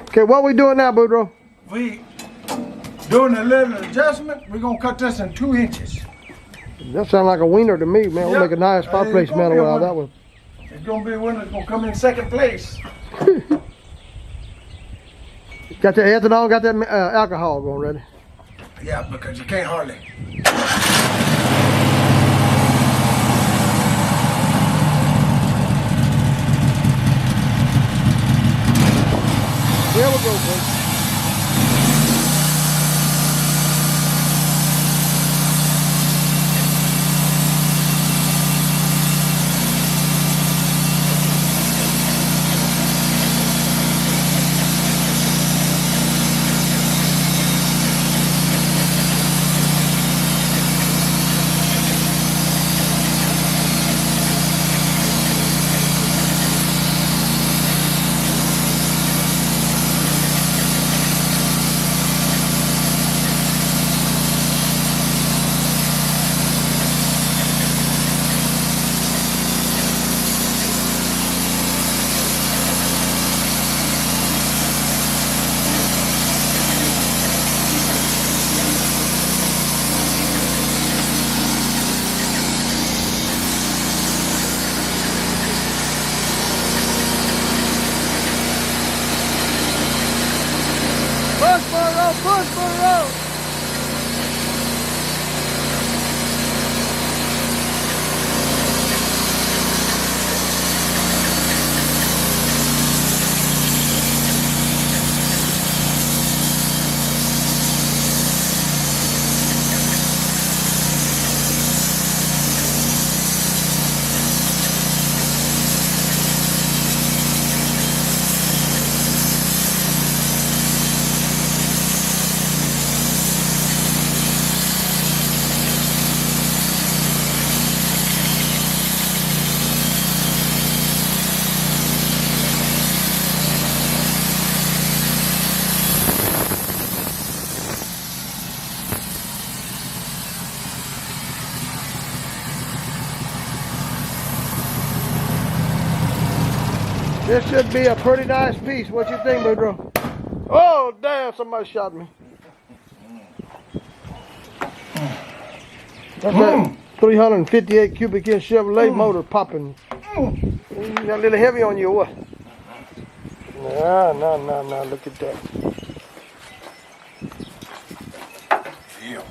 Okay, what we doing now, Boudreaux? We doing a little adjustment. We're gonna cut this in 2 inches. That sounds like a wiener to me, man. We'll make a nice fireplace mantle out of that one. It's gonna be one that's gonna come in second place. Got that ethanol, got that alcohol going ready. Yeah, because you can't hardly. There we go, folks. Push for the road. This should be a pretty nice piece. What you think, Boudreaux? Oh, damn, somebody shot me. That's that 358 cubic inch Chevrolet motor popping. You got a little heavy on you or what? Nah, look at that. Yeah.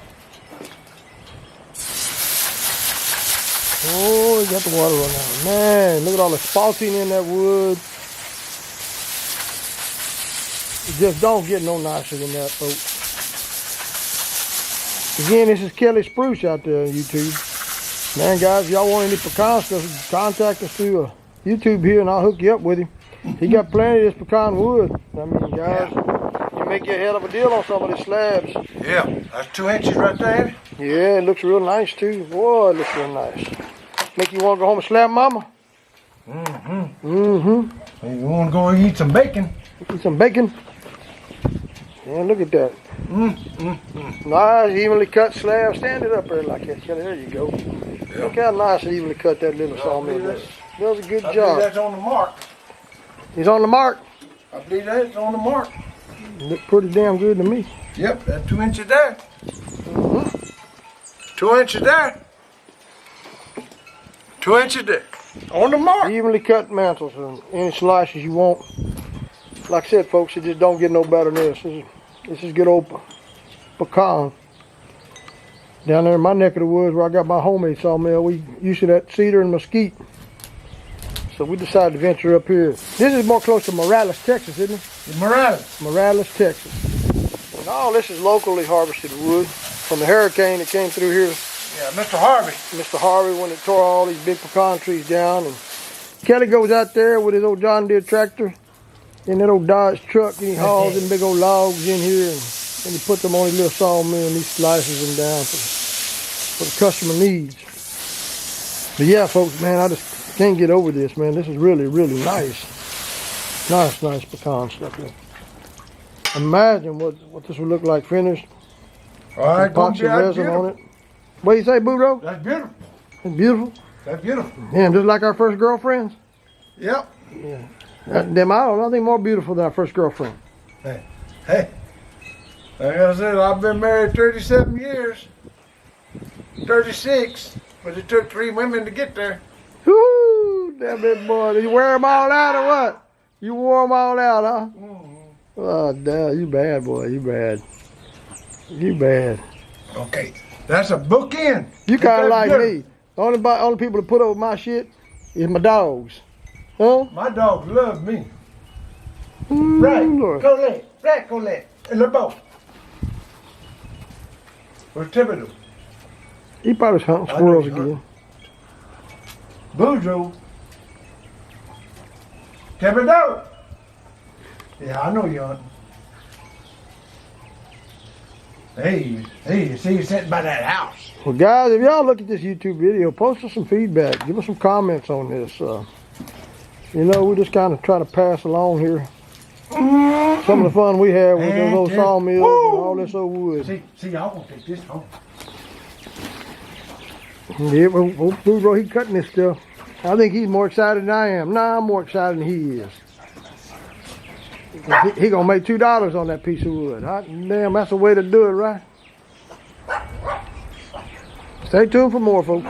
Oh, you got the water running out. Man, look at all the spalting in that wood. It just don't get no nicer than that, folks. Again, this is Kelly Spruce out there on YouTube. Man, guys, if y'all want any pecan stuff, contact us through YouTube here and I'll hook you up with him. He got plenty of this pecan wood. I mean, guys, you make you a hell of a deal on some of the slabs. Yeah, that's 2 inches right there. Yeah, it looks real nice too. Boy, it looks real nice. Make you want to go home and slap mama? You want to go eat some bacon? Eat some bacon? Yeah, look at that. Nice, evenly cut slab. Stand it up there like that. There you go. Yeah. Look how nice and evenly cut that little sawmill does. Does a good job. I believe that's on the mark. He's on the mark? I believe that's on the mark. Look pretty damn good to me. Yep, that's 2 inches there. 2 inches there. 2 inches there. On the mark. Evenly cut mantles and any slices you want. Like I said, folks, it just don't get no better than this. This is good old pecan. Down there in my neck of the woods where I got my homemade sawmill, we used to that cedar and mesquite. So we decided to venture up here. This is more close to Morales, Texas, isn't it? Morales. Morales, Texas. And all this is locally harvested wood from the hurricane that came through here. Yeah, Mr. Harvey. Mr. Harvey, when it tore all these big pecan trees down. And Kelly goes out there with his old John Deere tractor in that old Dodge truck, and he hauls them big old logs in here, and he puts them on his little sawmill, and he slices them down for the customer needs. But yeah, folks, man, I just can't get over this, man. This is really, really nice. Nice pecan stuff here. Imagine what this would look like finished. All right, epoxy resin on it. What do you say, Boudreaux? That's beautiful. It's beautiful? That's beautiful. Damn, just like our first girlfriends? Yep. Yeah. Them, I don't know, nothing more beautiful than our first girlfriend. Hey. Like I said, I've been married 37 years. 36. But it took 3 women to get there. Whoo, that big boy. Did you wear them all out or what? You wore them all out, huh? Mm-hmm. Oh, damn, you bad, boy. You bad. You bad. Okay, that's a bookend. You kind of like good. me. Only people that put up with my shit is my dogs. Huh? My dogs love me. Lord. Right, Colette. And the boat. Where's Thibodeau? He probably was hunting squirrels again. Boudreaux. Thibodeau. Yeah, I know you're hunting. Hey, see you sitting by that house. Well, guys, if y'all look at this YouTube video, post us some feedback. Give us some comments on this. You know, we just kind of try to pass along here some of the fun we have with those old sawmills and all this old wood. See, y'all gonna take this home. Yeah, well, Boudreaux, he cutting this stuff. I think he's more excited than I am. Nah, I'm more excited than he is. He gonna make $2 on that piece of wood. Damn, that's the way to do it, right? Stay tuned for more, folks.